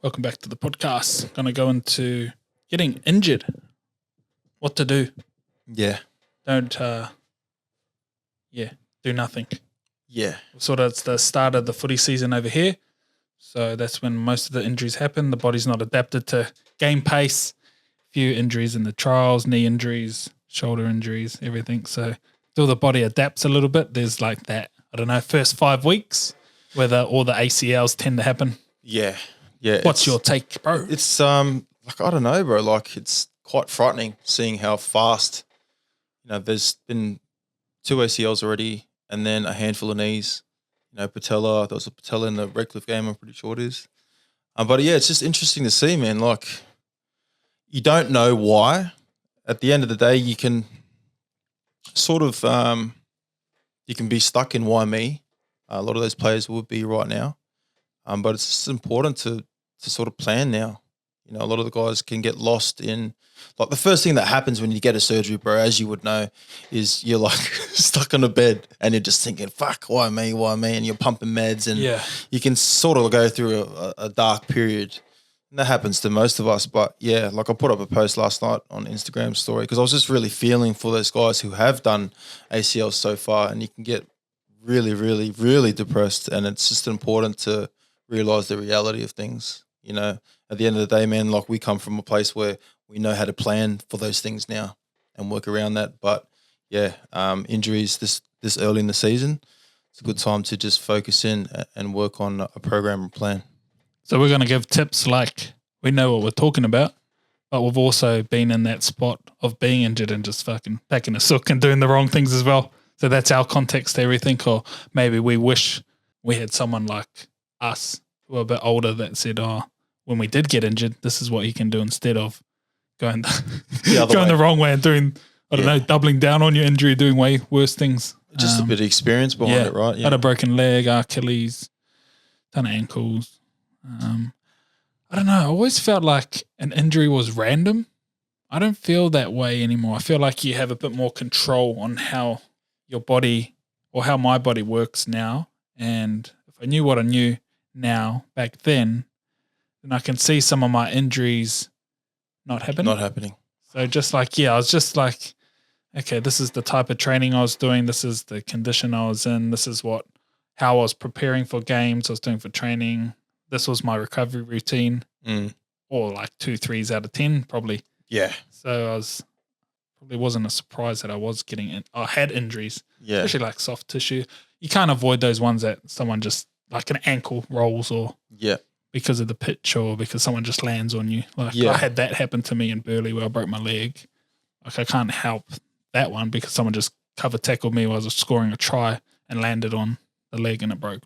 Welcome back to the podcast. Going to go into getting injured. What to do. Yeah. Don't, do nothing. Yeah. Sort of it's the start of the footy season over here. So that's when most of the injuries happen. The body's not adapted to game pace. Few injuries in the trials, knee injuries, shoulder injuries, everything. So till the body adapts a little bit, there's like that, first 5 weeks where all the ACLs tend to happen. Yeah. Yeah. What's your take, bro? It's I don't know, bro. Like it's quite frightening seeing how fast, there's been 2 ACLs already and then a handful of knees. Patella, there was a patella in the Redcliffe game, I'm pretty sure it is. But yeah, it's just interesting to see, man. Like you don't know why. At the end of the day, you can sort of you can be stuck in why me. A lot of those players would be right now. But it's just important to sort of plan now. A lot of the guys can get lost in, like the first thing that happens when you get a surgery, bro, as you would know, is you're like stuck on a bed and you're just thinking, fuck, why me? And you're pumping meds and you can sort of go through a dark period. And that happens to most of us. But yeah, like I put up a post last night on Instagram story because I was just really feeling for those guys who have done ACLs so far, and you can get really, really, really depressed. And it's just important to realize the reality of things. At the end of the day, man, like we come from a place where we know how to plan for those things now and work around that. But yeah, injuries this early in the season, it's a good time to just focus in and work on a program and plan. So we're going to give tips like we know what we're talking about, but we've also been in that spot of being injured and just fucking packing a sook and doing the wrong things as well. So that's our context to everything. Or maybe we wish we had someone like us who are a bit older that said, when we did get injured, this is what you can do instead of going the wrong way and doing, doubling down on your injury, doing way worse things. Just a bit of experience behind it, right? Yeah. Had a broken leg, Achilles, ton of ankles. I don't know. I always felt like an injury was random. I don't feel that way anymore. I feel like you have a bit more control on how your body or how my body works now. And if I knew what I knew now back then I can see some of my injuries not happening. So just like, I was just like, okay, this is the type of training I was doing. This is the condition I was in. This is how I was preparing for games I was doing for training. This was my recovery routine, or like 2 3s out of 10, probably. Yeah. So probably wasn't a surprise that I had injuries, especially like soft tissue. You can't avoid those ones that someone just like an ankle rolls or because of the pitch or because someone just lands on you. Like I had that happen to me in Burleigh where I broke my leg. Like I can't help that one because someone just cover tackled me while I was scoring a try and landed on the leg and it broke.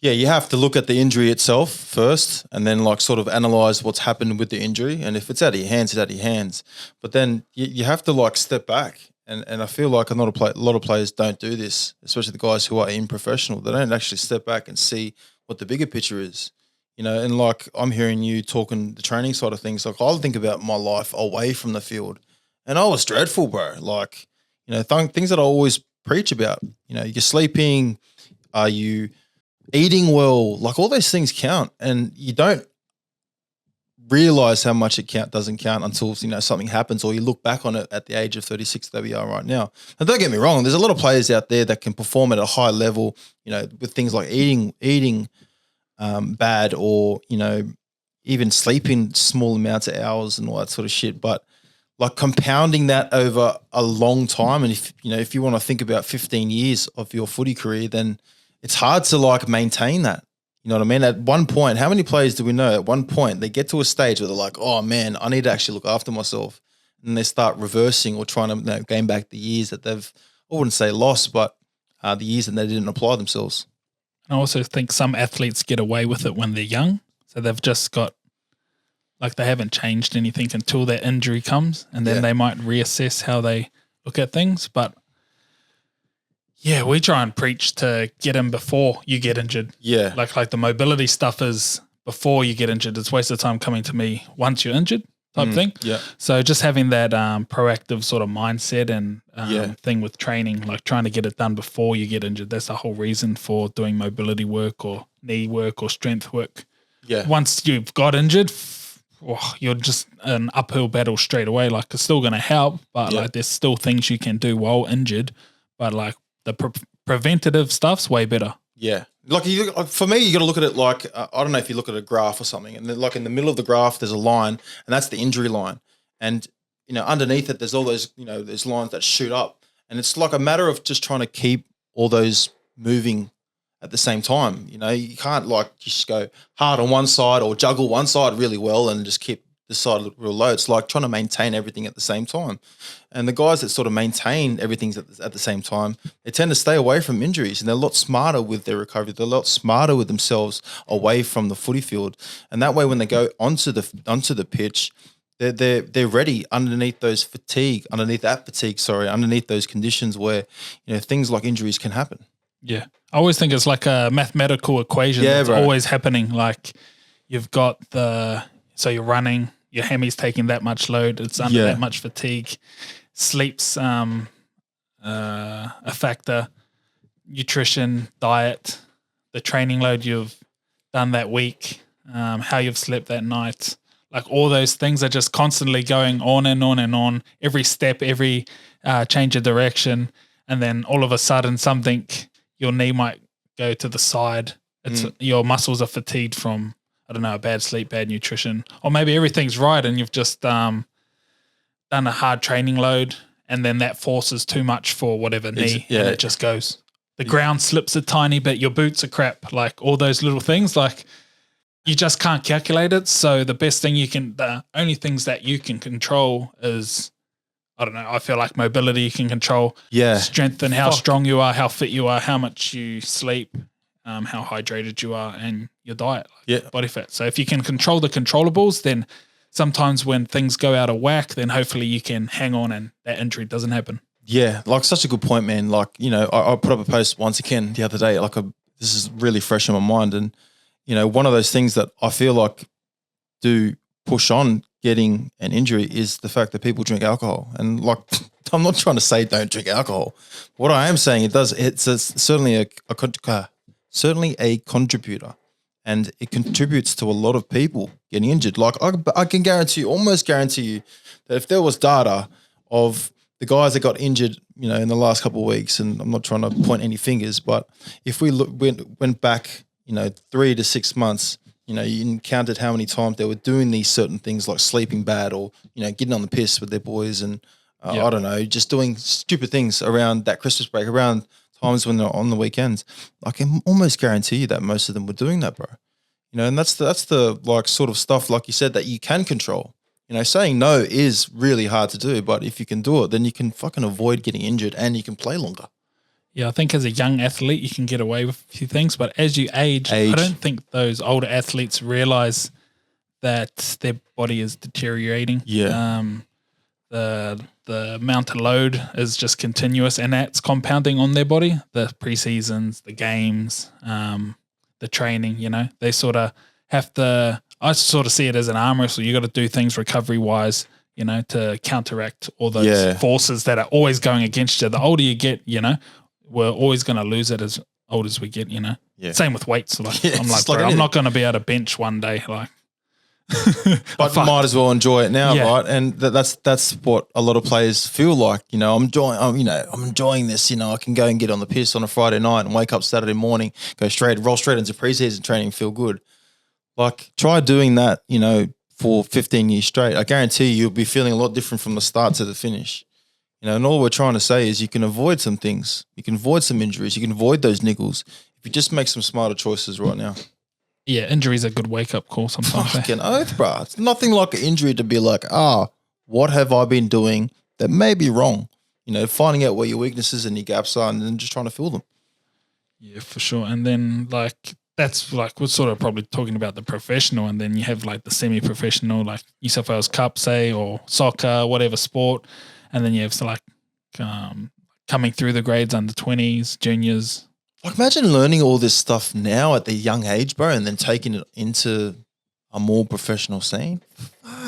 Yeah, you have to look at the injury itself first and then like sort of analyze what's happened with the injury. And if it's out of your hands, it's out of your hands. But then you have to like step back. And I feel like a lot of players don't do this, especially the guys who are in professional. They don't actually step back and see what the bigger picture is. And like I'm hearing you talking the training side of things. Like I'll think about my life away from the field and I was dreadful, bro. Like, things that I always preach about, you're sleeping, are you eating well, like all those things count, and you don't realize how much it doesn't count until something happens or you look back on it at the age of 36 that we are right now. And don't get me wrong, there's a lot of players out there that can perform at a high level, with things like eating bad or even sleeping small amounts of hours and all that sort of shit. But like compounding that over a long time, and if you want to think about 15 years of your footy career, then it's hard to like maintain that. You know what I mean? At one point, how many players do we know at one point they get to a stage where they're like, oh man, I need to actually look after myself. And they start reversing or trying to gain back the years that they've, I wouldn't say lost, but the years that they didn't apply themselves. I also think some athletes get away with it when they're young. So they've just got, like they haven't changed anything until that injury comes. And then they might reassess how they look at things. But yeah, we try and preach to get in before you get injured. Yeah. Like the mobility stuff is before you get injured. It's a waste of time coming to me once you're injured type thing. Yeah. So just having that proactive sort of mindset and thing with training, like trying to get it done before you get injured. That's the whole reason for doing mobility work or knee work or strength work. Yeah. Once you've got injured, you're just an uphill battle straight away. Like it's still going to help, but like there's still things you can do while injured. But like the preventative stuff's way better. Yeah. Like for me, you got to look at it like, I don't know if you look at a graph or something, and then like in the middle of the graph, there's a line, and that's the injury line. And, underneath it, there's all those, there's lines that shoot up. And it's like a matter of just trying to keep all those moving at the same time. You can't like just go hard on one side or juggle one side really well and just keep this side real low. It's like trying to maintain everything at the same time. And the guys that sort of maintain everything at the same time, they tend to stay away from injuries, and they're a lot smarter with their recovery. They're a lot smarter with themselves away from the footy field. And that way, when they go onto the pitch, they're ready underneath those conditions where, things like injuries can happen. Yeah. I always think it's like a mathematical equation that's always happening. Like you've got so you're running, your hammy's taking that much load, it's under that much fatigue, sleep's a factor, nutrition, diet, the training load you've done that week, how you've slept that night. Like all those things are just constantly going on and on and on. Every step, every change of direction, and then all of a sudden your knee might go to the side. It's your muscles are fatigued from, I don't know, bad sleep, bad nutrition, or maybe everything's right and you've just done a hard training load, and then that forces too much for whatever knee, and it just goes. The ground slips a tiny bit, your boots are crap, like all those little things, like you just can't calculate it. So the only things that you can control is, I don't know, I feel like mobility you can control, strength and how strong you are, how fit you are, how much you sleep, how hydrated you are, and your diet, body fat. So if you can control the controllables, then sometimes when things go out of whack, then hopefully you can hang on and that injury doesn't happen. Yeah, like such a good point, man. Like, I put up a post once again the other day, this is really fresh in my mind. And, one of those things that I feel like do push on getting an injury is the fact that people drink alcohol. And like, I'm not trying to say don't drink alcohol. What I am saying, certainly a contributor, and it contributes to a lot of people getting injured. Like I can almost guarantee you that if there was data of the guys that got injured, in the last couple of weeks, and I'm not trying to point any fingers, but if we went back, 3 to 6 months, you counted how many times they were doing these certain things like sleeping bad or, getting on the piss with their boys and I don't know, just doing stupid things around that Christmas break, around times when they're on the weekends. I can almost guarantee you that most of them were doing that, bro. And that's the like sort of stuff, like you said, that you can control. Saying no is really hard to do, but if you can do it, then you can fucking avoid getting injured and you can play longer. Yeah, I think as a young athlete, you can get away with a few things, but as you age, I don't think those older athletes realize that their body is deteriorating. Yeah. The amount of load is just continuous, and that's compounding on their body. The preseasons, the games, the training, they sort of have to, I sort of see it as an arm wrestle. You got to do things recovery-wise, to counteract all those forces that are always going against you. The older you get, we're always going to lose it as old as we get, Yeah. Same with weights. Like, I'm like, bro, I'm not going to be able to bench one day. Like, but you might as well enjoy it now, right? And that's what a lot of players feel like. I'm enjoying this. I can go and get on the piss on a Friday night and wake up Saturday morning, roll straight into preseason training, feel good. Like, try doing that, for 15 years straight. I guarantee you'll be feeling a lot different from the start to the finish. And all we're trying to say is you can avoid some things. You can avoid some injuries. You can avoid those niggles if you just make some smarter choices right now. Yeah, injury's a good wake-up call sometimes. Fucking oath, bro. It's nothing like an injury to be like, what have I been doing that may be wrong? Finding out where your weaknesses and your gaps are and then just trying to fill them. Yeah, for sure. And then, like, that's like, we're sort of probably talking about the professional, and then you have like the semi-professional, like New South Wales Cup, say, or soccer, whatever sport. And then you have like coming through the grades, under 20s, juniors. Like, imagine learning all this stuff now at the young age, bro, and then taking it into a more professional scene.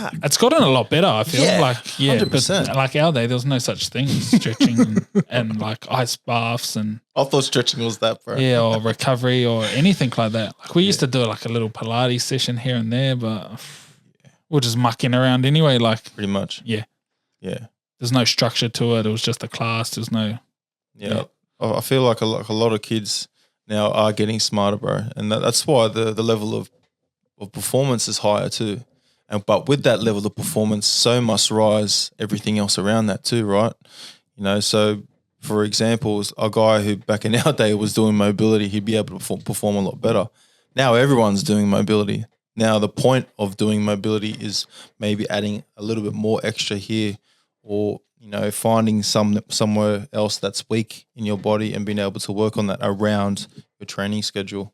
fuck. It's gotten a lot better, I feel. Yeah, like, 100%. but like our day, there was no such thing as stretching and like ice baths and I thought stretching was that, bro. or recovery or anything like that. Like we used to do like a little Pilates session here and there, but we're just mucking around anyway. Like Pretty much. Yeah. Yeah. There's no structure to it. It was just a class. There's no. Yeah. I feel like a lot of kids now are getting smarter, bro. And that's why the level of performance is higher too. But with that level of performance, so must rise everything else around that too, right? You know, so for example, a guy who back in our day was doing mobility, he'd be able to perform a lot better. Now everyone's doing mobility. Now the point of doing mobility is maybe adding a little bit more extra here, or you know, finding somewhere else that's weak in your body and being able to work on that around your training schedule.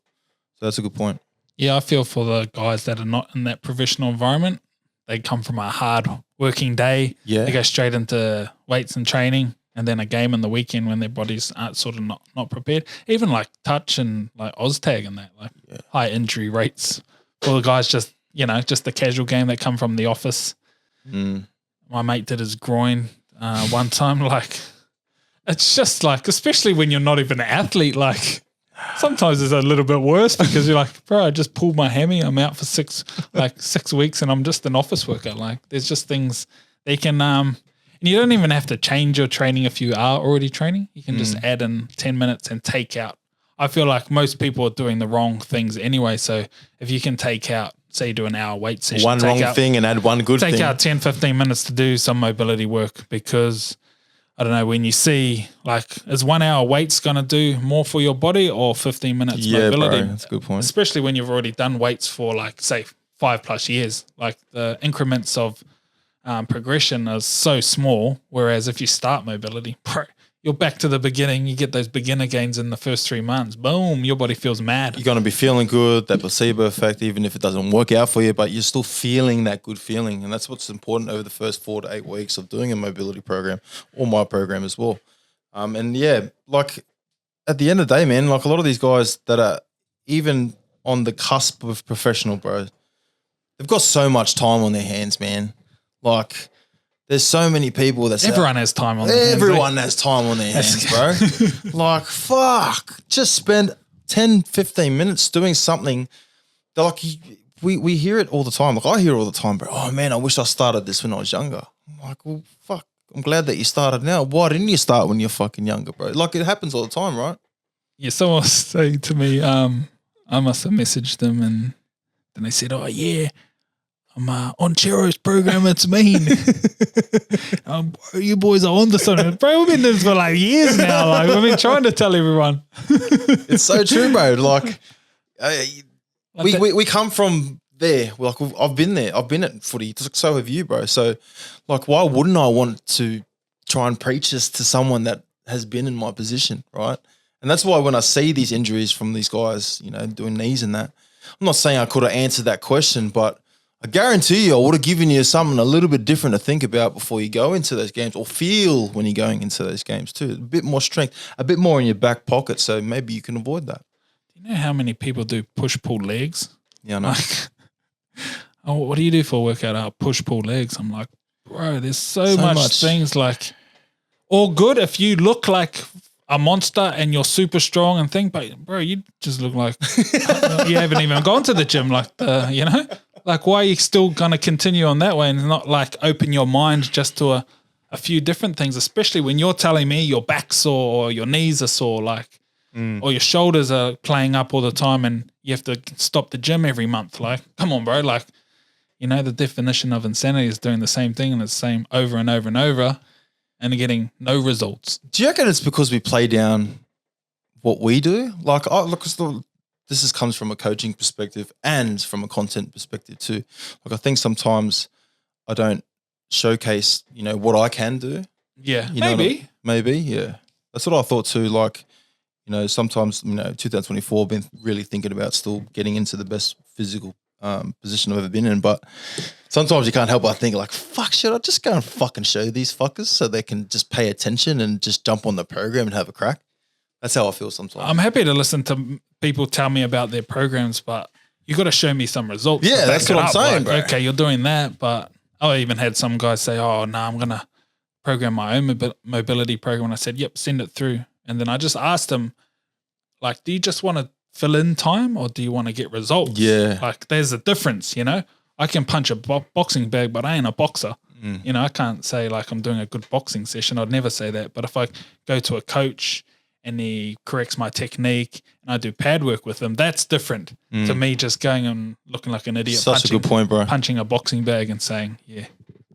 So that's a good point. Yeah, I feel for the guys that are not in that professional environment. They come from a hard working day. Yeah. They go straight into weights and training, and then a game on the weekend when their bodies aren't sort of not prepared. Even like touch and like OzTag and that, like high injury rates for the guys just the casual game that come from the office. My mate did his groin one time. Like, it's just like, especially when you're not even an athlete, like sometimes it's a little bit worse because you're like, bro, I just pulled my hammy. I'm out for 6 weeks and I'm just an office worker. Like there's just things they can, and you don't even have to change your training if you are already training. You can just add in 10 minutes and take out. I feel like most people are doing the wrong things anyway. So if you can take out, say you do an hour weight session. One wrong thing and add one good thing. Take out 10, 15 minutes to do some mobility work because, I don't know, when you see, like, is 1 hour weights going to do more for your body or 15 minutes mobility? Bro, that's a good point. Especially when you've already done weights for, like, say, 5+ years. Like, the increments of progression are so small, whereas if you start mobility, you're back to the beginning. You get those beginner gains in the first 3 months. Boom, your body feels mad. You're going to be feeling good, that placebo effect, even if it doesn't work out for you, but you're still feeling that good feeling. And that's what's important over the first 4 to 8 weeks of doing a mobility program, or my program as well. And yeah, like at the end of the day, man, like a lot of these guys that are even on the cusp of professional, bro, they've got so much time on their hands, man. Like, there's so many people that everyone has time on their hands. Everyone has time on their hands, bro. Like, fuck. Just spend 10, 15 minutes doing something that, like, we hear it all the time. Like, I hear it all the time, bro. Oh, man, I wish I started this when I was younger. I'm like, well, fuck. I'm glad that you started now. Why didn't you start when you're fucking younger, bro? Like, it happens all the time, right? Yeah, someone was saying to me, I must have messaged them and then they said, oh, yeah, I'm on Chero's program. It's mean. Bro, you boys are on the something. Bro, we've been doing this for like years now. Like we've been trying to tell everyone. It's so true, bro. Like, we come from there. Like I've been there. I've been at footy. So have you, bro. So, like, why wouldn't I want to try and preach this to someone that has been in my position, right? And that's why when I see these injuries from these guys, you know, doing knees and that, I'm not saying I could have answered that question, but I guarantee you I would have given you something a little bit different to think about before you go into those games, or feel when you're going into those games too. A bit more strength, a bit more in your back pocket, so maybe you can avoid that. Do you know how many people do push-pull legs? Yeah, I know. Like, oh, what do you do for a workout? Oh, push-pull legs. I'm like, bro, there's so much things like, all good if you look like a monster and you're super strong and thing, but bro, you just look like you haven't even gone to the gym. Like like why are you still going to continue on that way and not like open your mind just to a few different things, especially when you're telling me your back's sore or your knees are sore, like, or your shoulders are playing up all the time and you have to stop the gym every month. Like, come on, bro. Like, you know, the definition of insanity is doing the same thing and it's the same over and over and over and getting no results. Do you reckon it's because we play down what we do? Like, this comes from a coaching perspective and from a content perspective too. Like, I think sometimes I don't showcase, you know, what I can do. Yeah, you know, maybe, yeah. That's what I thought too. Like, you know, sometimes, you know, 2024, I've been really thinking about still getting into the best physical position I've ever been in, but sometimes you can't help but think like, fuck, should I just go and fucking show these fuckers so they can just pay attention and just jump on the program and have a crack? That's how I feel sometimes. I'm happy to listen to people tell me about their programs, but you got to show me some results. Yeah, that's what I'm saying, like, bro. Okay, you're doing that, but I even had some guys say, "Oh no, I'm gonna program my own mobility program." And I said, "Yep, send it through." And then I just asked them, like, "Do you just want to fill in time, or do you want to get results?" Yeah. Like, there's a difference, you know. I can punch a boxing bag, but I ain't a boxer. You know, I can't say like I'm doing a good boxing session. I'd never say that. But if I go to a coach and he corrects my technique and I do pad work with him, that's different to me just going and looking like an idiot. Such a good point, bro. Punching a boxing bag and saying, yeah,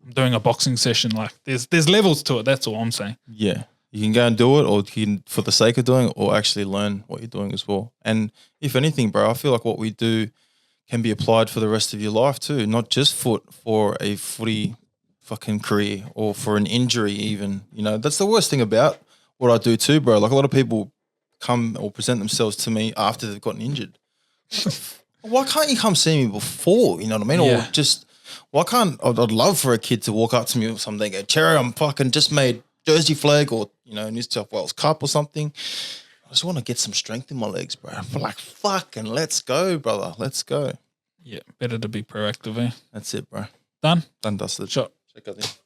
I'm doing a boxing session. Like there's levels to it. That's all I'm saying. Yeah. You can go and do it, or you can, for the sake of doing it, or actually learn what you're doing as well. And if anything, bro, I feel like what we do can be applied for the rest of your life too, not just for a footy fucking career or for an injury even. You know, that's the worst thing about what I do too, bro. Like a lot of people come or present themselves to me after they've gotten injured. Why can't you come see me before? You know what I mean? Yeah. Or just, why can't, I'd love for a kid to walk up to me or something and go, Cherry, I'm fucking just made Jersey flag or, you know, New South Wales Cup or something. I just want to get some strength in my legs, bro. I'm like, fucking let's go, brother. Let's go. Yeah. Better to be proactive, eh? That's it, bro. Done? Done, dusted. Shot. Check out this.